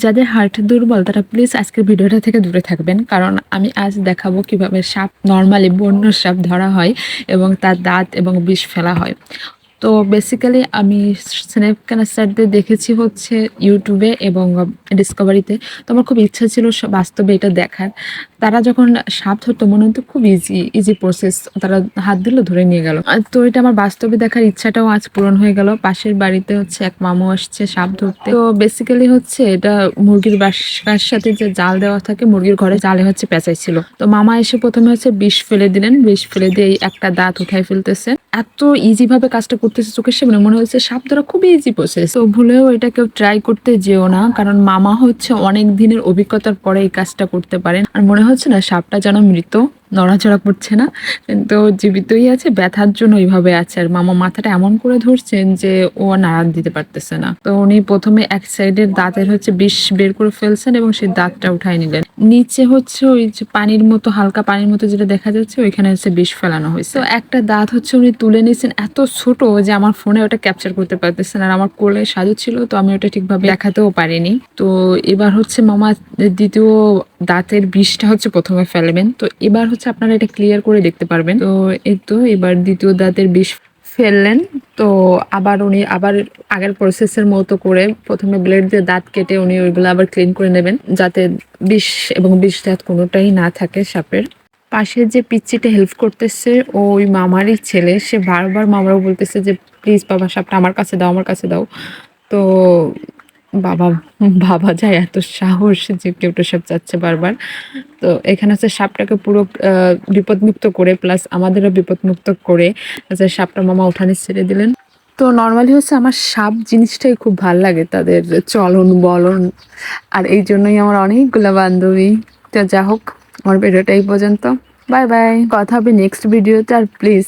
যাদের হার্ট দুর্বল তারা প্লিজ আজকের ভিডিওটা থেকে দূরে থাকবেন, কারণ আমি আজ দেখাবো কিভাবে সাপ, নর্মালি বন্য সাপ ধরা হয় এবং তার দাঁত এবং বিষ ফেলা হয়। তো বেসিক্যালি আমি স্নেক ক্যানাস্টারদের দেখেছি হচ্ছে ইউটিউবে এবং ডিসকভারিতে। তো আমার খুব ইচ্ছা ছিল বাস্তবে এটা দেখার। তারা যখন সাপ ধরতো মনে হতো খুব ইজি প্রসেস, তারা হাত দিল ধরে নিয়ে গেল। তো এটা আমার বাস্তবে দেখার ইচ্ছাটাও আজ পূরণ হয়ে গেল। পাশের বাড়িতে হচ্ছে এক মামু আসছে সাপ ধরতে। তো বেসিক্যালি হচ্ছে এটা মুরগির বাসার সাথে যে জাল দেওয়া থাকে, মুরগির ঘরে জালে হচ্ছে পেঁচাইছিল। তো মামা এসে প্রথমে হচ্ছে বিষ ফেলে দিলেন, বিষ ফেলে দিয়ে এই একটা দাঁত উঠাই ফেলতেছে। এত ইজি ভাবে কাজটা করতেছে চোখের সামনে, মনে হচ্ছে সাপ ধরা খুবই ইজি প্রসেস। তো ভুলেও এটা কেউ ট্রাই করতে যেও না, কারণ মামা হচ্ছে অনেক দিনের অভিজ্ঞতার পরে এই কাজটা করতে পারেন। আর মনে হচ্ছে না সাপটা যেন মৃত, নড়াচড়া করছে না, কিন্তু জীবিতই আছে, ব্যথার জন্য ওইভাবে আছে। আর মামা মাথাটা এমন করে ধরছেন যে ও নাড়া দিতে পারতেছে না। তো উনি প্রথমে এক সাইডের দাঁতের হচ্ছে বিষ বের করে ফেলছেন এবং সেই দাঁতটা উঠাই নিলেন। নিচে হচ্ছে ওই যে পানির মতো, হালকা পানির মতো যেটা দেখা যাচ্ছে, ওইখানে হচ্ছে বিষ ফেলানো হয়েছে। তো একটা দাঁত হচ্ছে উনি তুলে নিয়েছেন, এত ছোট যে আমার ফোনে ওটা ক্যাপচার করতে পারতেছেন। আর আমার কোলে সাজু ছিল, তো আমি ওটা ঠিকভাবে দেখাতেও পারিনি। তো এবার হচ্ছে মামা দ্বিতীয় দাঁতের বিষটা হচ্ছে প্রথমে ফেলবেন। তো এবার হচ্ছে আপনারা এটা ক্লিয়ার করে দেখতে পারবেন। তো এই তো এবার দ্বিতীয় দাঁতের বিষ ফেললেন। তো আবার উনি আবার আগের প্রসেসের মতো করে প্রথমে ব্লেড দিয়ে দাঁত কেটে উনি ওইগুলো আবার ক্লিন করে নেবেন, যাতে বিষ এবং বিষ দাঁত কোনোটাই না থাকে সাপের। পাশে যে পিচ্চিটা হেল্প করতেছে ওই মামারই ছেলে, সে বারবার মামারও বলতেছে যে প্লিজ বাবা সাপটা আমার কাছে দাও, আমার কাছে দাও। তো বাবা ভাবা যায় এত সাহস যে কেউটো সাপ চাচ্ছে বারবার। তো এখানে হচ্ছে সাপটাকে পুরো বিপদমুক্ত করে, প্লাস আমাদেরও বিপদমুক্ত করে হচ্ছে সাপটা মামা উঠানে ছেড়ে দিলেন। তো নর্মালি হচ্ছে আমার সাপ জিনিসটাই খুব ভাল লাগে, তাদের চলন বলন। আর এই জন্যই আমার অনেকগুলো বান্ধবী। তো যা হোক, আমার ভিডিওটা এই পর্যন্ত। বাই বাই, কথা হবে নেক্সট ভিডিওতে। আর প্লিজ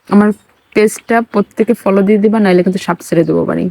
আমার পেজটা প্রত্যেকে ফলো দিয়ে দিবা, নাইলে কিন্তু সাপ ছেড়ে দেবো বাড়ি।